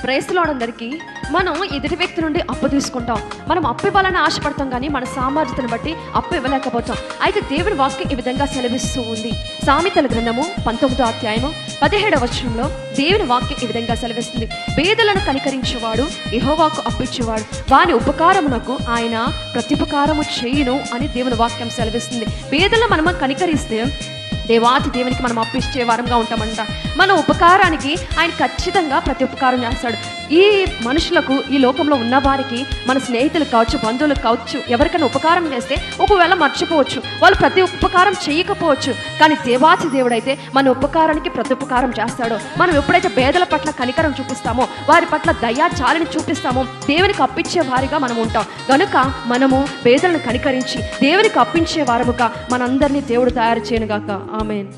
ప్రేస్తులందరికీ మనం ఎదుటి వ్యక్తి నుండి అప్పు తీసుకుంటాం. మనం అప్పు ఇవ్వాలని ఆశపడతాం, కానీ మన సామర్థ్యతను బట్టి అప్పు ఇవ్వలేకపోతాం. అయితే దేవుని వాక్యం ఈ విధంగా సెలవిస్తూ ఉంది. సామెతల గ్రంథము 19వ అధ్యాయము 17వ వచనంలో దేవుని వాక్యం ఈ విధంగా సెలవిస్తుంది. పేదలను కనికరించేవాడు యెహోవాకు అప్పిచ్చేవాడు, వాని ఉపకారమునకు ఆయన ప్రత్యుపకారము చేయును అని దేవుని వాక్యం సెలవిస్తుంది. పేదలను మనం కనికరిస్తే దేవాతి దేవునికి మనం అప్పిచ్చే వారంగా ఉంటామంట. మన ఉపకారానికి ఆయన ఖచ్చితంగా ప్రతి ఉపకారం చేస్తాడు. ఈ మనుషులకు, ఈ లోకంలో ఉన్న వారికి, మన స్నేహితులు కావచ్చు, బంధువులకు కావచ్చు, ఎవరికైనా ఉపకారం చేస్తే ఒకవేళ మర్చిపోవచ్చు, వాళ్ళు ప్రతి ఉపకారం చేయకపోవచ్చు. కానీ దేవాతి దేవుడైతే మన ఉపకారానికి ప్రతి ఉపకారం చేస్తాడో, మనం ఎప్పుడైతే పేదల పట్ల కనికరం చూపిస్తామో, వారి పట్ల దయా చాలిని చూపిస్తామో, దేవునికి అప్పించే వారిగా మనం ఉంటాం. కనుక మనము పేదలను కనికరించి దేవునికి అప్పించే వారముగా మనందరినీ దేవుడు తయారు చేయనుగాక. ఆమేన్.